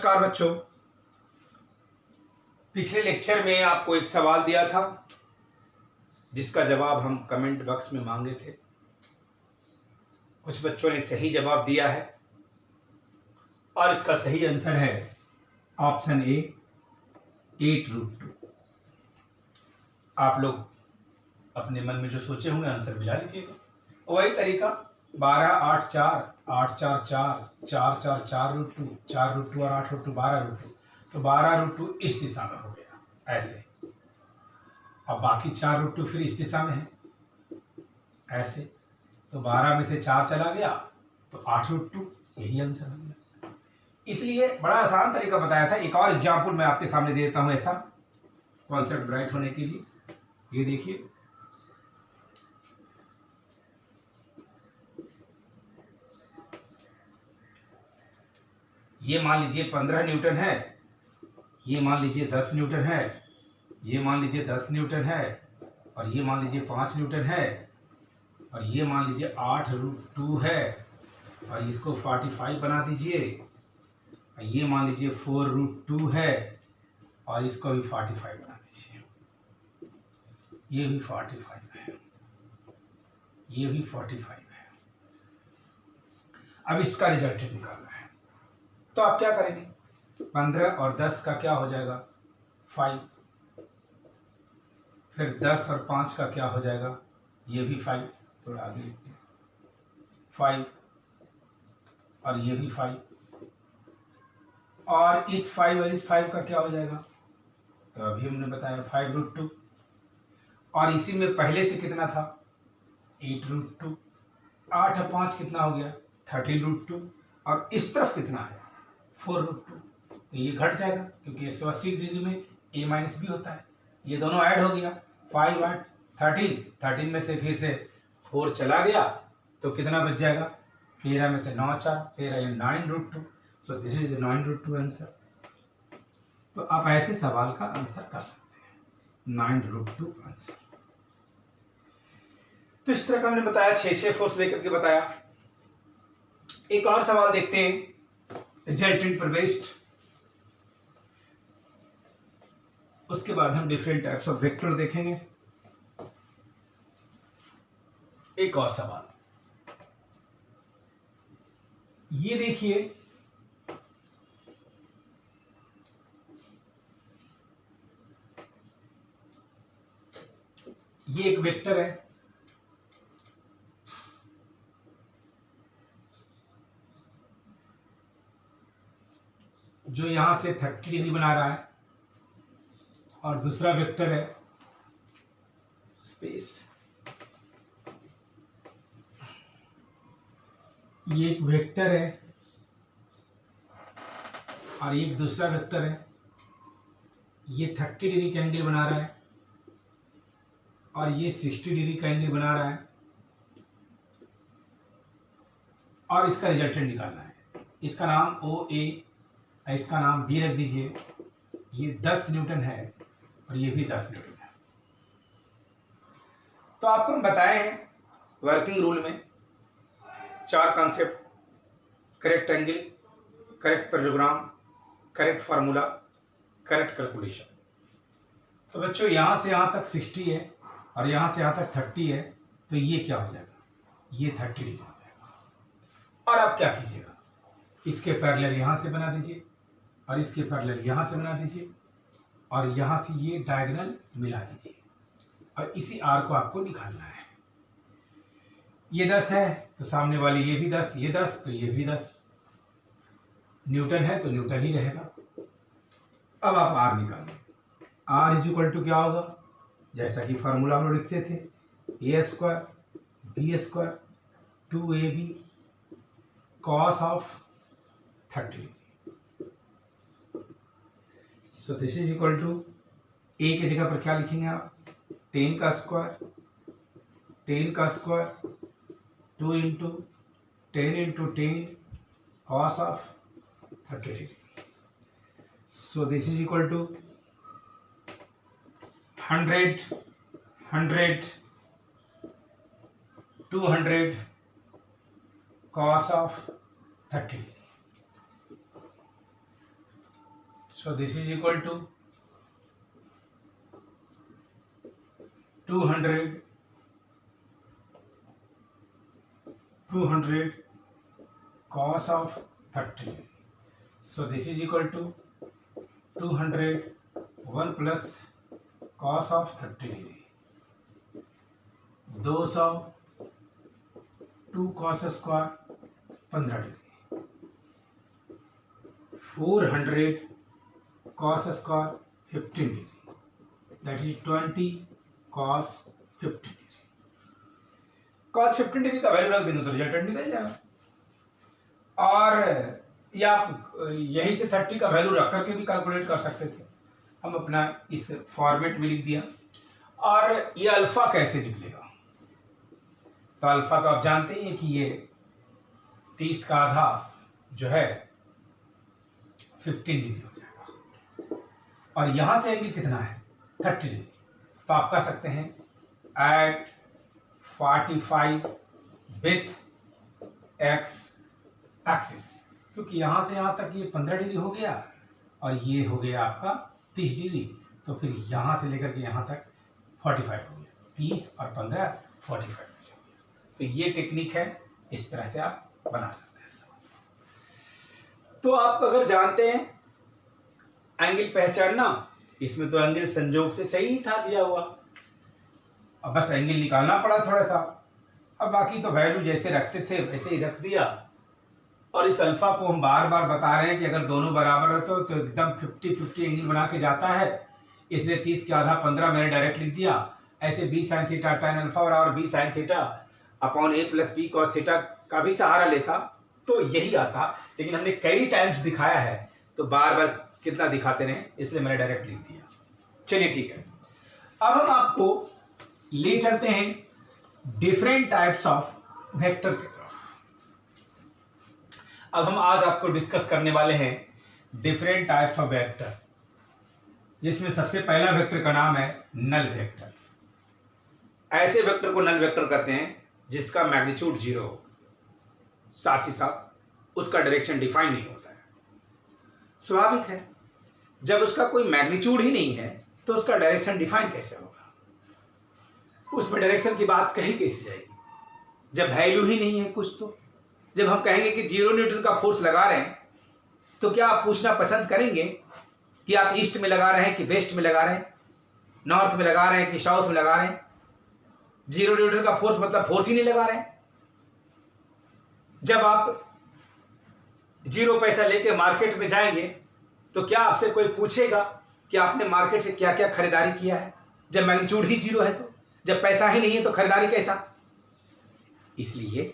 नमस्कार बच्चों। पिछले लेक्चर में आपको एक सवाल दिया था जिसका जवाब हम कमेंट बॉक्स में मांगे थे। कुछ बच्चों ने सही जवाब दिया है और इसका सही आंसर है ऑप्शन ए 8√2। आप लोग अपने मन में जो सोचे होंगे आंसर मिला लीजिएगा। वही तरीका 12, 8, 4, 8, 4, 4, 4, 4, 4√2, 4√2 और 8√2 12√2, तो 12√2 इस दिशा में हो गया ऐसे। अब बाकी 4√2 फिर इस दिशा में है ऐसे, तो 12 में से 4 चला गया तो 8√2, यही आंसर हो गया। इसलिए बड़ा आसान तरीका बताया था। एक और एग्जाम्पल मैं आपके सामने दे देता हूं ऐसा कॉन्सेप्ट ब्राइट होने के लिए। ये देखिए, ये मान लीजिए 15 न्यूटन है, ये मान लीजिए 10 न्यूटन है, ये मान लीजिए 10 न्यूटन है, और ये मान लीजिए 5 न्यूटन है, और ये मान लीजिए 8√2 है, और इसको 45 बना दीजिए। ये मान लीजिए 4√2 है और इसको भी 45 बना दीजिए। ये भी 45 है, ये भी 45 है। अब इसका रिजल्ट निकालना है तो आप क्या करेंगे? 15 और 10 का क्या हो जाएगा? 5। फिर 10 और 5 का क्या हो जाएगा? ये भी 5, थोड़ा आगे लिखते हैं, 5, और ये भी 5, और इस 5 और इस 5 का क्या हो जाएगा? तो अभी हमने बताया 5√2, और इसी में पहले से कितना था? 8√2। 8 और 5 कितना हो गया? 13√2, और इस तरफ कितना है? 4√2। तो ये घट जाएगा क्योंकि 180 डिग्री में a माइनस बी होता है। ये दोनों ऐड हो गया, 5 8 13 में से फिर से 4 चला गया तो कितना बच जाएगा? 13 में से 9 4, 13 9√2। सो दिस इज 9√2 आंसर। तो आप ऐसे सवाल का आंसर कर सकते हैं, 9√2 आंसर। तो इस तरह का हमने बताया, 6 फोर्स लेकर के बताया। एक और सवाल देखते हैं रिजल्टेंट पर बेस्ड। उसके बाद हम डिफरेंट टाइप्स ऑफ वेक्टर देखेंगे। एक और सवाल ये देखिए, ये एक वेक्टर है, जो यहां से 30 डिग्री बना रहा है, और दूसरा वेक्टर है स्पेस। ये एक वेक्टर है और एक दूसरा वेक्टर है। ये 30 डिग्री का एंगल बना रहा है और ये 60 डिग्री का एंगल बना रहा है, और इसका रिजल्टेंट निकालना है। इसका नाम OA, इसका नाम B रख दीजिए। ये 10 न्यूटन है और ये भी 10 न्यूटन है। तो आपको हम बताए हैं वर्किंग रूल में 4 concept: correct angle, correct parallelogram, correct formula, correct calculation. तो बच्चों यहां से यहां तक 60 है और यहां से यहां तक 30 है, तो ये क्या हो जाएगा? ये 30 डिग्री हो जाएगा। और आप क्या कीजिएगा? इसके पैरेलल यहां से बना दीजिए और इसके पैरेलल यहां से बना दीजिए, और यहां से ये डायगोनल मिला दीजिए, और इसी आर को आपको निकालना है। ये 10 है तो सामने वाली ये भी 10, ये 10 तो ये भी 10। न्यूटन है तो न्यूटन ही रहेगा। अब आप आर निकालें। आर इज इक्वल टू क्या होगा? जैसा कि फार्मूला हम लिखते थे, a² b² 2ab cos of 30 degree. So this is equal to a की जगह पर क्या लिखेंगे आप? 10 का square 2 into 10 cos of 30 degree. So this is equal to 100 200 cos of 30 degree. So this is equal to 200 cos of 30. So this is equal to 200 1 plus cos of 30 degree. 200 2 cos square 15 degree. 400 cos square 15 degree. That is 20 cos 15 degree. cos 15 degree का value रख देंगे तो resultant निकल जाएगा. और या आप यहीं से 30 का वैल्यू रख करके भी कैलकुलेट कर सकते थे. हम अपना इस फॉर्मेट में लिख दिया. और ये अल्फा कैसे निकलेगा? तो अल्फा तो आप जानते ही हैं कि ये 30 का आधा जो है 15 डिग्री हो जाएगा. और यहां से एंगल कितना है? 30 डिग्री. तो आप कह सकते हैं एट 45 विथ एक्स एक्सिस, क्योंकि यहां से यहां तक ये 15 डिग्री हो गया और ये हो गया आपका 30 डिग्री. तो फिर यहां से लेकर के यहां तक 45 हो गया. 30 और 15 45. तो ये टेक्निक है, इस तरह से आप बना सकते हैं. तो आप अगर जानते हैं एंगल पहचानना, इसमें तो एंगल संजोग से सही ही था दिया हुआ. अब बस एंगल निकालना पड़ा थोड़ा सा. अब बाकी तो वैल्यू जैसे रखते थे वैसे ही रख दिया. और इस अल्फा को हम बार बार बता रहे हैं कि अगर दोनों बराबर रहते तो एकदम 50-50 एंगल बना के जाता है. इसलिए 30 के आधा 15 मैंने डायरेक्ट लिख दिया. ऐसे B sine theta tan alpha और B sine theta upon A plus B cos theta का भी सहारा लेता तो यही आता. लेकिन हमने कई टाइम्स दिखाया है तो बार बार कितना दिखाते रहे, इसलिए मैंने डायरेक्ट लिख दिया. चलिए ठीक है. अब हम आपको ले चलते हैं डिफरेंट टाइप्स ऑफ वेक्टर की तरफ. अब हम आज आपको डिस्कस करने वाले हैं डिफरेंट टाइप्स ऑफ वेक्टर, जिसमें सबसे पहला वेक्टर का नाम है नल वेक्टर. ऐसे वेक्टर को नल वेक्टर कहते हैं जिसका मैग्नीट्यूड 0 हो, साथ ही साथ उसका डायरेक्शन डिफाइन नहीं होता है. स्वाभाविक है, जब उसका कोई मैग्नीट्यूड ही नहीं है तो उसका डायरेक्शन डिफाइन कैसे होगा? उसमें डायरेक्शन की बात कहीं कैसे जाएगी जब वैल्यू ही नहीं है कुछ? तो जब हम कहेंगे कि 0 न्यूटन का फोर्स लगा रहे हैं तो क्या आप पूछना पसंद करेंगे कि आप ईस्ट में लगा रहे हैं कि वेस्ट में लगा रहे हैं, नॉर्थ में लगा रहे हैं कि साउथ में लगा रहे हैं? 0 न्यूटन का फोर्स मतलब फोर्स ही नहीं लगा रहे हैं. जब आप 0 पैसा लेके मार्केट में जाएंगे तो क्या आपसे कोई पूछेगा कि आपने मार्केट से क्या क्या खरीदारी किया है, जब मैग्नीट्यूड ही 0 है? तो जब पैसा ही नहीं है तो खरीदारी कैसा? इसलिए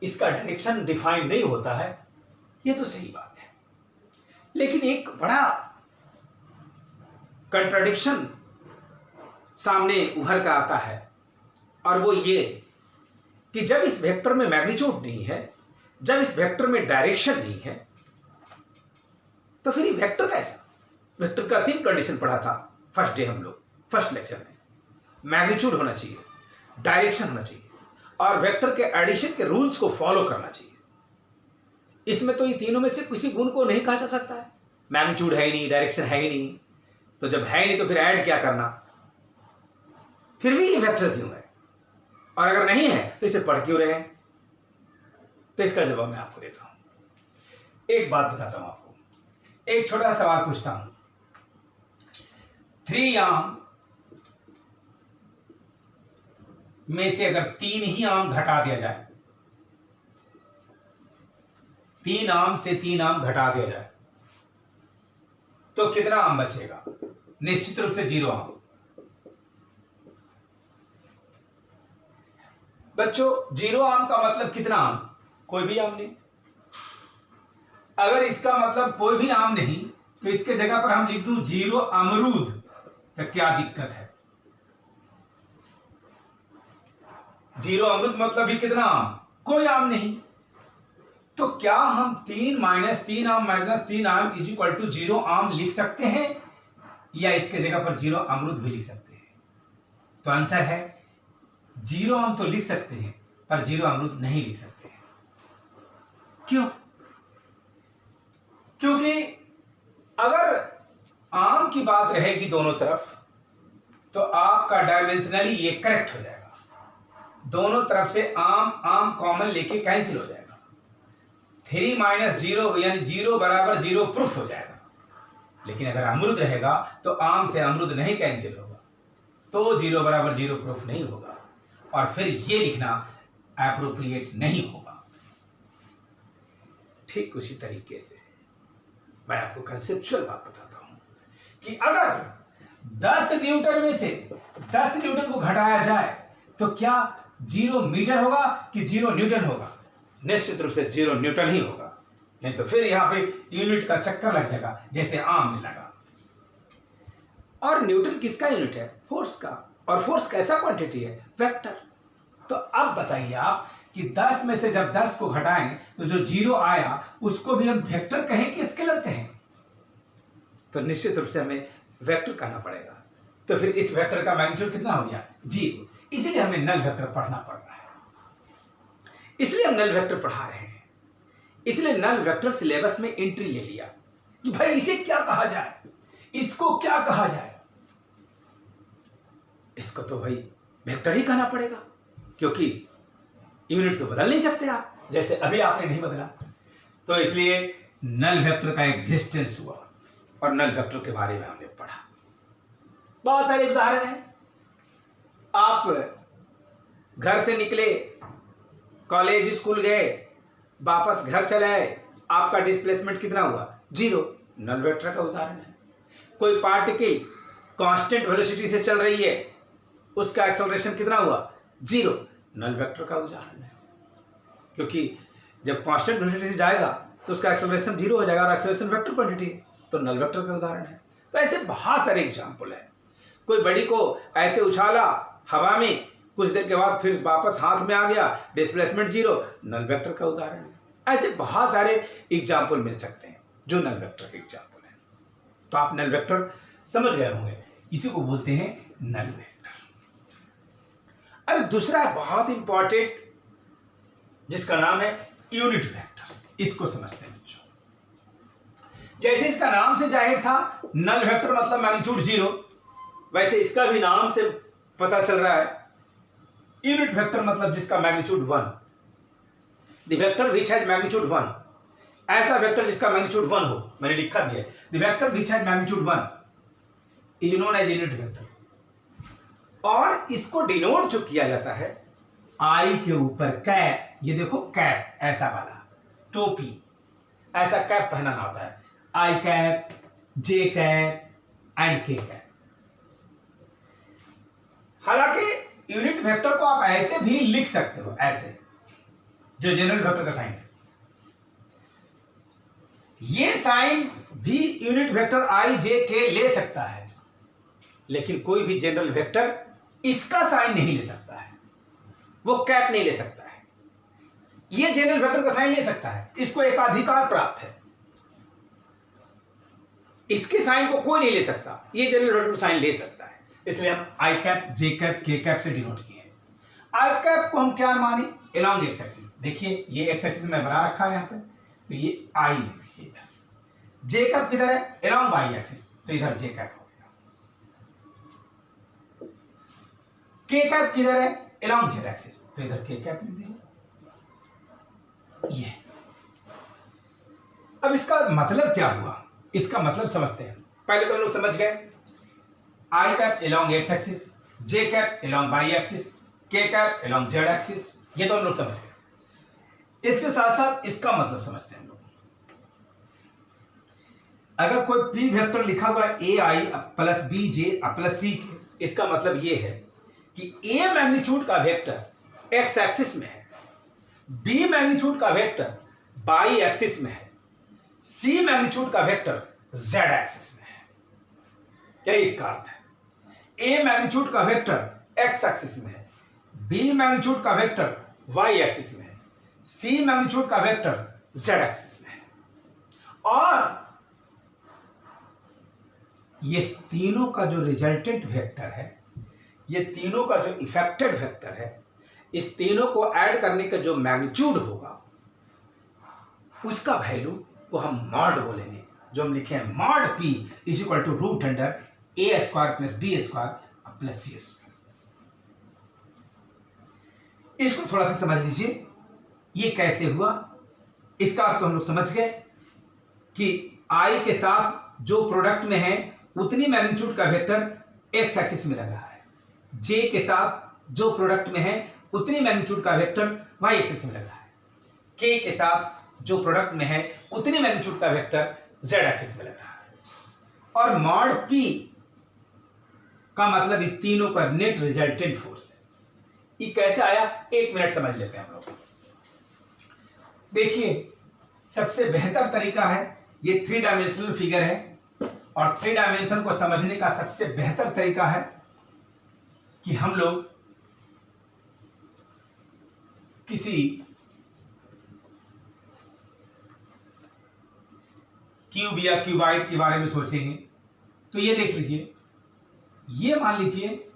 इसका डायरेक्शन डिफाइन नहीं होता है. ये तो सही बात है, लेकिन एक बड़ा कंट्राडिक्शन सामने उभर कर आता है, और वो ये कि जब इस वेक्टर में मैग्नीट्यूड नहीं है, जब इस वेक्टर में डायरेक्शन नहीं है, तो फिर ये वेक्टर कैसा? वेक्टर का 3 कंडीशन पढ़ा था फर्स्ट डे हम लोग, फर्स्ट लेक्चर में. मैग्नीट्यूड होना चाहिए, डायरेक्शन होना चाहिए, और वेक्टर के एडिशन के रूल्स को फॉलो करना चाहिए. इसमें तो ये तीनों में से किसी गुण को नहीं कहा जा सकता है. मैग्नीट्यूड है ही नहीं, डायरेक्शन है ही नहीं, तो जब है ही नहीं तो फिर ऐड क्या करना? फिर भी ये वेक्टर क्यों है? और अगर नहीं है तो इसे पढ़ क्यों रहे हैं? तो इसका जवाब मैं आपको देता हूं. एक बात बताता हूं आपको, एक छोटा सवाल पूछता हूं. 3 आम में से अगर 3 ही आम घटा दिया जाए, 3 आम से 3 आम घटा दिया जाए तो कितना आम बचेगा? निश्चित रूप से 0 आम. बच्चों 0 आम का मतलब कितना आम? कोई भी आम नहीं. अगर इसका मतलब कोई भी आम नहीं तो इसके जगह पर हम लिख दूं 0 अमरूद, तो क्या दिक्कत है? 0 अमरूद मतलब भी कितना आम? कोई आम नहीं. तो क्या हम 3 - 3 आम - 3 आम = 0 आम लिख सकते हैं, या इसके जगह पर 0 अमरूद भी लिख सकते हैं? तो आंसर है 0 आम तो लिख सकते हैं पर 0 अमरूद नहीं लिख सकते हैं. क्यों? क्योंकि अगर की बात रहेगी दोनों तरफ तो आपका डायमेंशनली ये करेक्ट हो जाएगा, दोनों तरफ से आम कॉमन लेके कैंसिल हो जाएगा, 3 माइनस 0 यानी 0 बराबर 0 प्रूफ हो जाएगा। लेकिन अगर अमरुद रहेगा तो आम से अमरुद नहीं कैंसिल होगा, तो 0 बराबर 0 प्रूफ नहीं होगा, और फिर ये लिखना एप्रोप्रिएट नहीं होगा। ठीक उसी तरीके से मैं आपको कंसेप्चुअल बात बताता हूं कि अगर 10 न्यूटन में से 10 न्यूटन को घटाया जाए तो क्या 0 मीटर होगा कि 0 न्यूटन होगा? निश्चित रूप से 0 न्यूटन ही होगा, नहीं तो फिर यहां पे यूनिट का चक्कर लग जाएगा जैसे आम में लगा। और न्यूटन किसका यूनिट है? फोर्स का, और फोर्स कैसा क्वांटिटी है? वेक्टर। तो अब बताइए आप कि 10 में से जब 10 को घटाएं तो जो 0 आया उसको भी हम वेक्टर कहें कि स्केलर कहें? तो निश्चित रूप से हमें वेक्टर कहना पड़ेगा। तो फिर इस वेक्टर का मैग्नीट्यूड कितना हो गया? 0। इसीलिए हमें नल वेक्टर पढ़ना पड़ रहा है, इसलिए हम नल वेक्टर पढ़ा रहे हैं, इसलिए नल वेक्टर सिलेबस में एंट्री ले लिया कि भाई इसे क्या कहा जाए, इसको क्या कहा जाए। इसको तो भाई वेक्टर ही कहना पड़ेगा, क्योंकि यूनिट तो बदल नहीं सकते आप, जैसे अभी आपने नहीं बदला। तो इसलिए नल वेक्टर का एग्जिस्टेंस हुआ और नल वेक्टर के बारे में हमने पढ़ा। बहुत सारे उदाहरण हैं। आप घर से निकले, कॉलेज स्कूल गए, वापस घर चले आए, आपका डिस्प्लेसमेंट कितना हुआ? 0। नल वेक्टर का उदाहरण है। कोई पार्टिकल कांस्टेंट वेलोसिटी से चल रही है, उसका एक्सेलरेशन कितना हुआ? 0। नल वेक्टर का उदाहरण है, क्योंकि जब कांस्टेंट वेलोसिटी से जाएगा तो उसका एक्सेलरेशन 0 हो जाएगा, और एक्सेलरेशन वेक्टर क्वांटिटी है, तो नल वेक्टर का उदाहरण है। तो ऐसे बहुत सारे एग्जाम्पल है। कोई बड़ी को ऐसे उछाला हवा में, कुछ देर के बाद फिर वापस हाथ में आ गया, डिस्प्लेसमेंट 0, नल वेक्टर का उदाहरण है। ऐसे बहुत सारे एग्जाम्पल मिल सकते हैं जो नल वेक्टर के एग्जाम्पल है। तो आप नल वेक्टर समझ गए होंगे, इसी को बोलते हैं नल वेक्टर। अब दूसरा बहुत इंपॉर्टेंट जिसका नाम है यूनिट वेक्टर, इसको समझते हैं बच्चों। जैसे इसका नाम से जाहिर था नल वेक्टर मतलब मैग्नीट्यूड 0, वैसे इसका भी नाम से पता चल रहा है यूनिट वेक्टर मतलब जिसका magnitude 1। The vector which has magnitude 1, ऐसा वेक्टर जिसका मैग्नीट्यूड 1 हो, मैंने लिखा भी है, the vector which has magnitude 1 is known as unit vector. और इसको डिनोट जो किया जाता है आई के ऊपर कैप, ये देखो कैप ऐसा वाला, टोपी ऐसा कैप पहनाना होता है, आई कैप, जे कैप एंड के कैप। हालांकि यूनिट वेक्टर को आप ऐसे भी लिख सकते हो, ऐसे जो जनरल वेक्टर का साइन है, ये साइन भी यूनिट वेक्टर आई जे के ले सकता है, लेकिन कोई भी जनरल वेक्टर इसका साइन नहीं ले सकता है, वो कैप नहीं ले सकता है। ये जनरल वेक्टर का साइन ले सकता है, इसको एकाधिकार प्राप्त है, इसके साइन को कोई नहीं ले सकता, ये जनरल वेक्टर साइन ले सकता है। इसलिए हम आई कैप, जे कैप, के कैप से डिनोट किए हैं। आई कैप को हम क्या माने? Along x axis. देखिए ये एक्स एक्सिस में बना रखा है यहां पे, तो ये आई लिख दीजिए इधर। जे कैप किधर है? अलोंग वाई एक्सिस, तो इधर जे कैप हो गया। के कैप किधर है? अलोंग जेड एक्सिस, तो इधर के कैप लिख दीजिए। ये अब इसका मतलब क्या हुआ, इसका मतलब समझते हैं। पहले तो हम लोग समझ गए आई कैप अलोंग एक्स एक्सिस, जे कैप अलोंग वाई एक्सिस, के कैप अलोंग जेड एक्सिस, ये तो हम लोग समझ गए। इसके साथ साथ इसका मतलब समझते हैं हम लोग। अगर कोई पी वेक्टर लिखा हुआ है ए आई प्लस बी जे प्लस सी के, इसका मतलब ये है कि ए मैग्नीट्यूड का वेक्टर एक्स एक्सिस में है, बी मैग्नीट्यूड का वेक्टर वाई एक्सिस में है, सी मैग्नीट्यूड का वेक्टर जेड एक्सिस में है। यही इसका अर्थ है। ए मैग्नीट्यूड का वेक्टर एक्स एक्सिस में है, बी मैग्नीट्यूड का वेक्टर वाई एक्सिस में है, सी मैग्नीट्यूड का वेक्टर जेड एक्सिस में है। और ये तीनों का जो रिजल्टेंट वेक्टर है, ये तीनों का जो इफेक्टेड वेक्टर है, इस तीनों को ऐड करने का जो मैग्नीट्यूड होगा, उसका वैल्यू को हम मॉड बोलेंगे, जो हम लिखे हैं mod P is equal to root under A square plus B square plus C square. इसको थोड़ा सा समझ लीजिए, ये कैसे हुआ। इसका अर्थ तो हम लोग समझ गए कि I के साथ जो प्रोडक्ट में है उतनी मैग्नीट्यूड का वेक्टर एक्स एक्सिस में लग रहा है, J के साथ जो प्रोडक्ट में है उतनी मैग्नीट्यूड का वेक्टर y एक्सिस में लग रहा है, K के साथ जो प्रोडक्ट में है उतनी मैग्नीट्यूड का वेक्टर z एक्सिस में लग रहा है। और मॉड P का मतलब इन तीनों का नेट रिजल्टेंट फोर्स है। ये कैसे आया, 1 मिनट समझ लेते हैं हम लोग। देखिए, सबसे बेहतर तरीका है, ये 3 डायमेंशनल फिगर है और 3 डायमेंशन को समझने का सबसे बेहतर तरीका है कि हम लोग किसी क्यूब या क्यूबाइड के बारे में सोचेंगे। तो ये देख लीजिए, ये मान लीजिए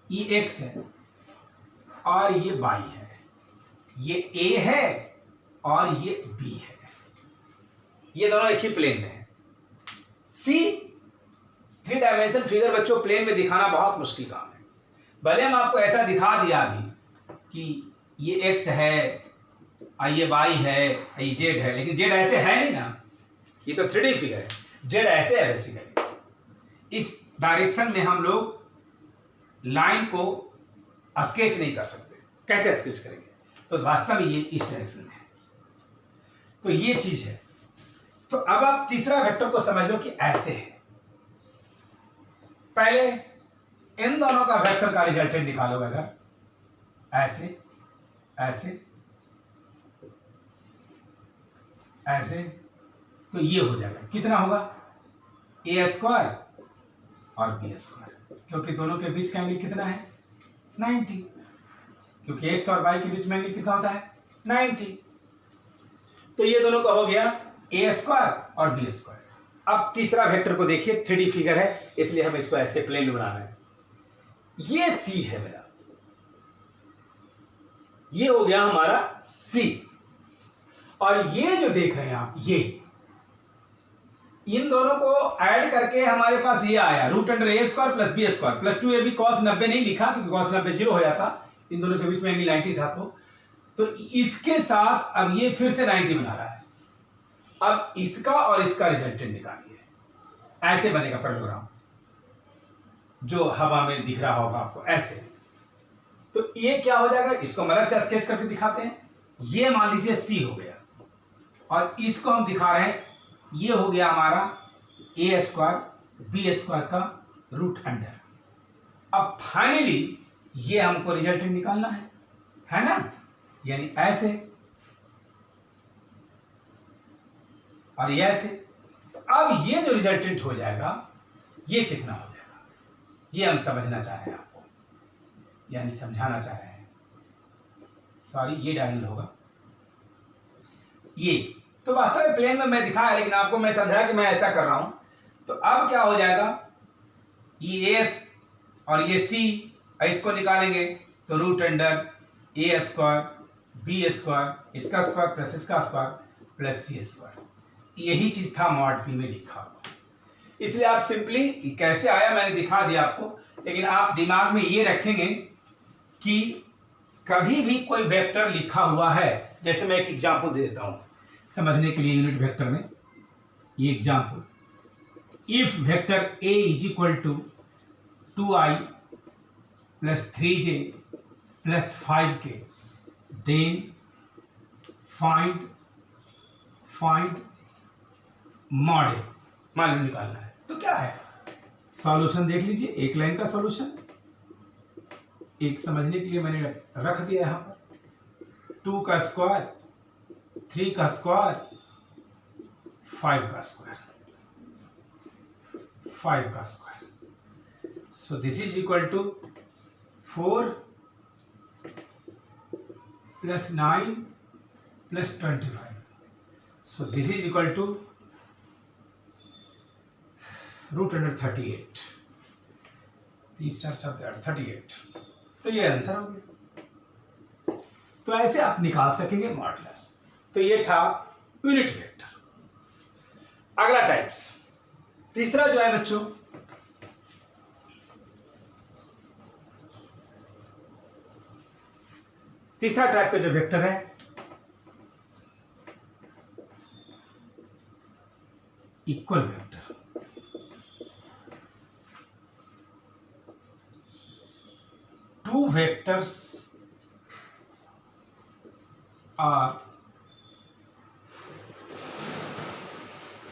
ये x है और ये y है, ये a है और ये b है, ये दोनों एक ही प्लेन में है। c 3 डायमेंशनल फिगर बच्चों प्लेन में दिखाना बहुत मुश्किल काम है। भले हम आपको ऐसा दिखा दिया अभी कि ये x है, ये y है, ये z है, लेकिन z ऐसे है नहीं ना, ये तो 3D फिगर है, z ऐसे है बेसिकली। इस डायरेक्शन में हम लोग लाइन को स्केच नहीं कर सकते, कैसे स्केच करेंगे, तो वास्तव में ये इस डायरेक्शन में है, तो ये चीज है। तो अब आप तीसरा वेक्टर को समझ लो कि ऐसे है। पहले इन दोनों का वेक्टर का रिजल्टेंट निकालोगे, अगर ऐसे ऐसे ऐसे, तो ये हो जाएगा, कितना होगा, ए स्क्वायर और बी स्क्वायर, क्योंकि दोनों के बीच का एंगल कितना है, 90, क्योंकि x और y के बीच में एंगल कितना होता है, 90। तो ये दोनों का हो गया ए स्क्वायर और बी स्क्वायर। अब तीसरा वेक्टर को देखिए, 3D फिगर है इसलिए हम इसको ऐसे प्लेन बना रहे हैं। ये c है मेरा, ये हो गया हमारा c, और ये जो देख रहे हैं आप, ये इन दोनों को ऐड करके हमारे पास ये आया रूट अंडर ए square plus B square plus 2ab cos 90 नहीं लिखा क्योंकि cos 90 0 हो जाता, इन दोनों के बीच में एंगल 90 था। तो इसके साथ अब ये फिर से 90 बना रहा है। अब इसका और इसका रिजल्टेंट निकालिए, ऐसे बनेगा पैरेललोग्राम जो हवा में दिख रहा होगा आपको ऐसे। तो ये क्या हो जाएगा, इसको हम अलग से स्केच करके दिखाते हैं। ये मान लीजिए c हो गया और इसको हम दिखा रहे हैं, ये हो गया हमारा ए स्क्वायर बी स्क्वायर का रूट अंडर। अब फाइनली ये हमको रिजल्टेंट निकालना है ना, यानी ऐसे और ये ऐसे। अब ये जो रिजल्टेंट हो जाएगा ये कितना हो जाएगा, ये हम समझना चाह रहे हैं आपको, यानी समझाना चाह रहे हैं। सॉरी, ये डायगोनल होगा ये, तो वास्तव में प्लेन में मैं दिखाया लेकिन आपको मैं समझाया कि मैं ऐसा कर रहा हूं। तो अब क्या हो जाएगा, ये एस और ये सी, इसको निकालेंगे तो रूट अंडर ए स्क्वायर बी स्क्वायर, इसका स्क्वायर प्लस इसका स्क्वायर प्लस सी स्क्वायर। यही चीज था मॉड पी में लिखा हुआ, इसलिए आप सिंपली कैसे आया मैंने दिखा दिया आपको। लेकिन आप दिमाग में ये रखेंगे कि कभी भी कोई वेक्टर लिखा हुआ है, जैसे मैं एक एग्जांपल दे देता हूं समझने के लिए यूनिट वेक्टर में। ये example, if vector a is equal to 2i plus 3j plus 5k, then find mod a, मालूम निकालना है। तो क्या है, सॉल्यूशन देख लीजिए, एक लाइन का सॉल्यूशन, एक समझने के लिए मैंने रख दिया यहां पर, 2 का स्क्वायर 3 का स्क्वायर 5 का स्क्वायर 5 का square. So this is equal to 4 plus 9 plus 25। So this is equal to root under 38, 38। तो ये आंसर हो गया। तो ऐसे आप निकाल सकेंगे मॉडुलस। तो ये था यूनिट वेक्टर। अगला टाइप्स, तीसरा जो है बच्चों, तीसरा टाइप का जो वेक्टर है equal vector. Two vectors are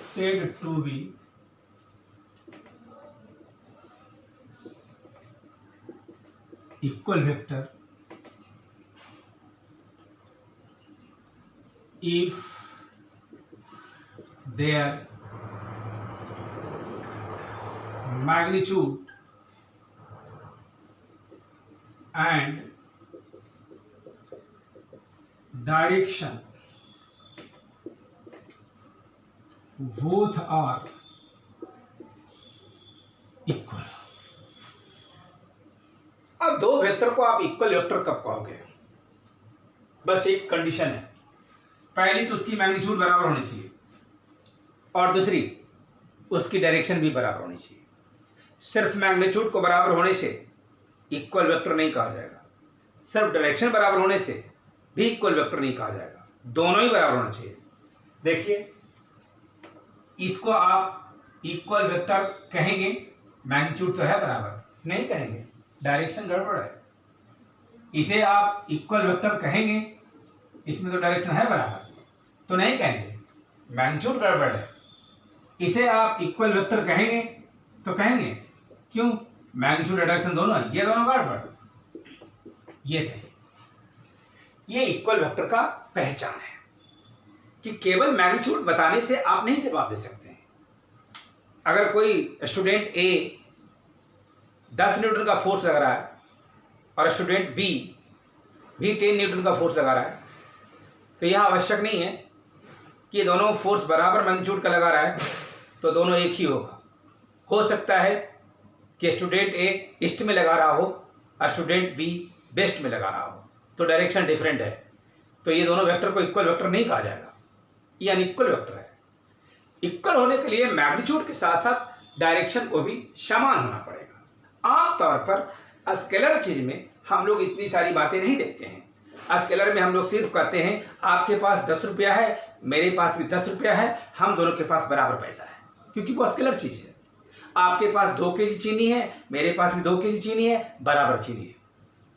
said to be equal vector if their magnitude and direction both are equal। अब दो वेक्टर को आप इक्वल वेक्टर कब कहोगे? बस एक कंडीशन है, पहली तो उसकी मैग्नीट्यूड बराबर होनी चाहिए और दूसरी उसकी डायरेक्शन भी बराबर होनी चाहिए। सिर्फ मैग्नीट्यूड को बराबर होने से इक्वल वेक्टर नहीं कहा जाएगा, सिर्फ डायरेक्शन बराबर होने से भी इक्वल वेक्टर नहीं कहा जाएगा, दोनों ही बराबर होना चाहिए। देखिए, इसको आप इक्वल वेक्टर कहेंगे, मैग्नीट्यूड तो है बराबर, नहीं कहेंगे, डायरेक्शन गड़बड़ है। इसे आप इक्वल वेक्टर कहेंगे, इसमें तो डायरेक्शन है बराबर, तो नहीं कहेंगे, मैग्नीट्यूड गड़बड़ है। इसे आप इक्वल वेक्टर कहेंगे तो कहेंगे, क्यों? मैग्नीट्यूड और डायरेक्शन दोनों है, ये दोनों गड़बड़, ये सही। ये इक्वल वेक्टर का पहचान है कि केवल मैग्नीट्यूड बताने से आप नहीं जवाब दे सकते हैं। अगर कोई स्टूडेंट ए 10 न्यूटन का फोर्स लगा रहा है और स्टूडेंट बी भी 10 न्यूटन का फोर्स लगा रहा है, तो यह आवश्यक नहीं है कि दोनों फोर्स बराबर मैग्नीट्यूड का लगा रहा है तो दोनों एक ही होगा। हो सकता है कि स्टूडेंट ए ईस्ट में लगा रहा हो और स्टूडेंट बी वेस्ट में लगा रहा हो, तो डायरेक्शन डिफरेंट है, तो ये दोनों वेक्टर को इक्वल वेक्टर नहीं कहा जाएगा, ये अनइक्वल वेक्टर है। इक्वल होने के लिए मैग्नीट्यूड के साथ साथ डायरेक्शन को भी समान होना पड़ेगा। आमतौर पर स्केलर चीज में हम लोग इतनी सारी बातें नहीं देखते हैं। स्केलर में हम लोग सिर्फ कहते हैं आपके पास 10 रुपया है, मेरे पास भी 10 रुपया है, हम दोनों के पास बराबर पैसा है, क्योंकि वो स्केलर चीज है। आपके पास 2 केजी चीनी है, मेरे पास भी 2 केजी चीनी है, बराबर चीनी है,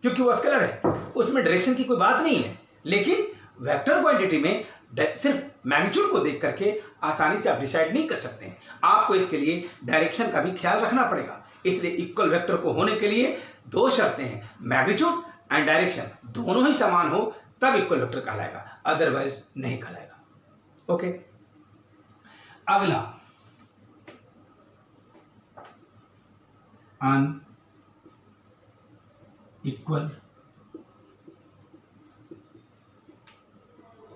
क्योंकि वो स्केलर है, उसमें डायरेक्शन की कोई बात नहीं है। लेकिन वेक्टर क्वांटिटी में सिर्फ मैग्नीट्यूड को देख करके आसानी से आप डिसाइड नहीं कर सकते हैं, आपको इसके लिए डायरेक्शन का भी ख्याल रखना पड़ेगा। इसलिए इक्वल वेक्टर को होने के लिए 2 शर्तें हैं, मैग्नीट्यूड एंड डायरेक्शन दोनों ही समान हो तब इक्वल वेक्टर कहलाएगा, अदरवाइज नहीं कहलाएगा। ओके, अगला unequal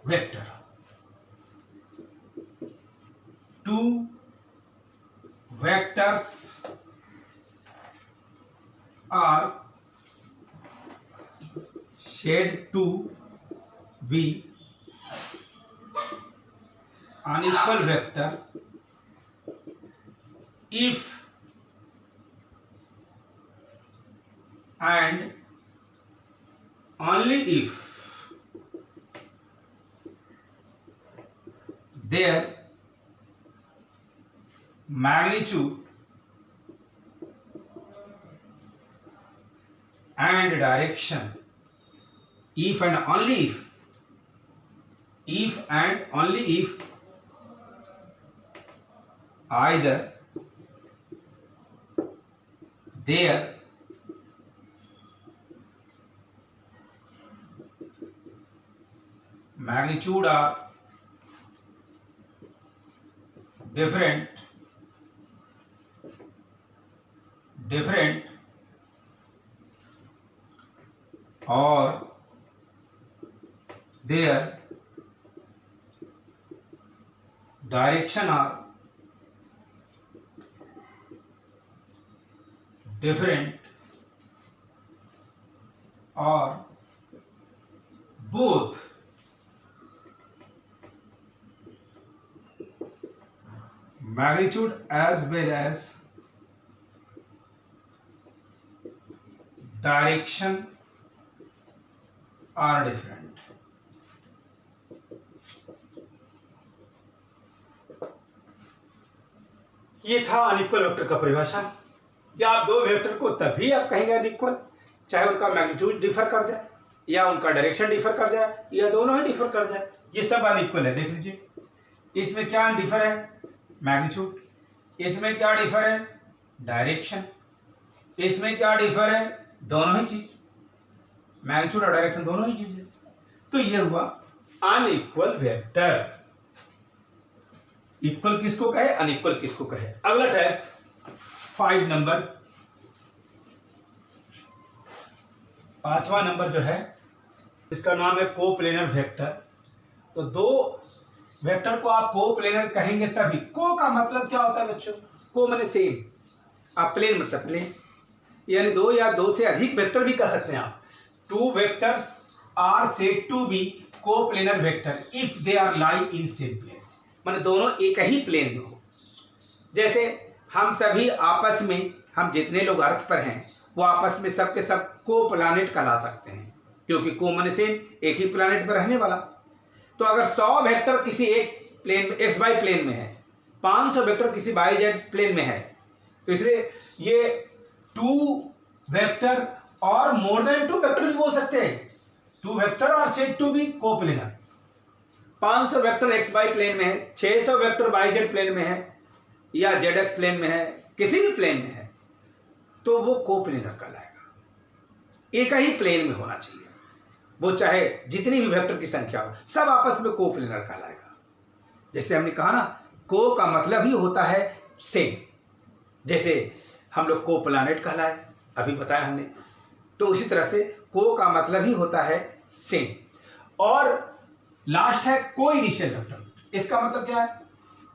vector. 2 vectors are said to be unequal vector if and only if their magnitude and direction, if and only if and only if either their magnitude are different or their direction are different or both magnitude as well as direction are different. ये था unequal vector का परिभाषा। या आप दो vector को तभी आप कहेंगे अनइक्वल चाहे उनका मैग्नीट्यूड डिफर कर जाए या उनका डायरेक्शन डिफर कर जाए या दोनों ही डिफर कर जाए, ये सब अनइक्वल है। देख लीजिए इसमें क्या डिफर है, मैग्नीट्यूड, इसमें क्या डिफर है, डायरेक्शन, इसमें क्या डिफर है, दोनों ही चीज, मैग्नीट्यूड और डायरेक्शन दोनों ही चीज है। तो ये हुआ अनइक्वल वेक्टर। इक्वल किसको कहे, अनइक्वल किसको कहे। अगला टाइप 5 नंबर, 5वां नंबर जो है इसका नाम है कोप्लेनर वेक्टर। तो दो वेक्टर को आप कोप्लेनर कहेंगे तभी। को का मतलब क्या होता है बच्चों, को माने सेम, आप प्लेन मतलब प्लेन, यानी दो या दो से अधिक वेक्टर भी कह सकते हैं आप। 2 vectors are said to be coplanar vector if they are lie in same plane, माने दोनों एक ही प्लेन में हो। जैसे हम सभी आपस में, हम जितने लोग अर्थ पर हैं वो आपस में सब के सब को प्लानेट कहला सकते हैं, क्योंकि को माने सेम, एक ही प्लानेट पर रहने वाला। तो अगर 100 वेक्टर किसी एक प्लेन में एक्स वाई प्लेन में है, 500 वेक्टर किसी वाई जेड प्लेन में है, तो इसलिए ये 2 वेक्टर और मोर देन 2 वेक्टर भी बोल सकते हैं। 2 वेक्टर और said to be coplanar. 500 vector X Y plane में है, 600 वेक्टर वाई जेड प्लेन में है या जेड एक्स प्लेन में है, किसी भी प्लेन में है, तो वो कोप्लेनर कहलाएगा। एक ही प्लेन में होना चाहिए, वो चाहे जितनी भी वेक्टर की संख्या हो, सब आपस में कोप्लेनर कहलाएगा। जैसे हमने कहा ना, को का मतलब ही होता है सेम। जैसे हम लोग को प्लानेट कहलाए, अभी बताया हमने, तो उसी तरह से को का मतलब ही होता है सेम। और लास्ट है को इनिशियल वेक्टर। इसका मतलब क्या है,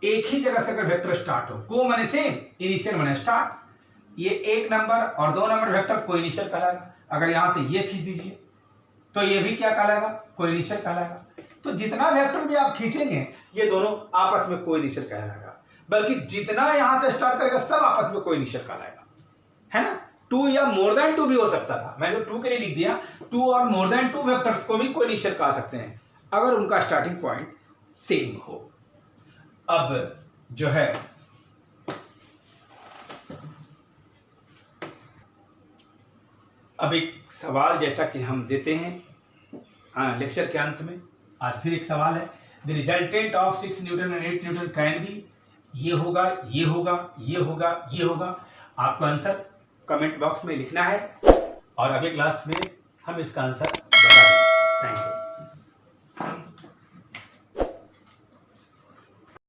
एक ही जगह से अगर वेक्टर स्टार्ट हो, को माने सेम, इनिशियल माने स्टार्ट, ये 1 नंबर और 2 नंबर वेक्टर को इनिशियल कहलाएगा। अगर यहां से ये खींच दीजिए तो ये भी क्या कहलाएगा, को इनिशियल कहलाएगा। तो जितना वेक्टर भी आप खींचेंगे ये दोनों आपस में को इनिशियल कहलाएगा, बल्कि जितना यहां से स्टार्ट करेगा सब आपस में को इनिशियल कहलाएगा, है ना। 2 या मोर देन 2 भी हो सकता था, मैंने तो 2 के लिए लिख दिया। 2 और मोर देन 2 वेक्टर्स को भी को इनिशियल कह सकते हैं अगर उनका स्टार्टिंग पॉइंट सेम हो। अब जो है अब एक सवाल जैसा कि हम देते हैं लेक्चर के अंत में, आज फिर एक सवाल है। The resultant of 6 Newton and 8 Newton can be, ये होगा, ये होगा, ये होगा, ये होगा। आपको आंसर कमेंट बॉक्स में लिखना है और अगले क्लास में हम इसका आंसर बता देंगे। Thank you.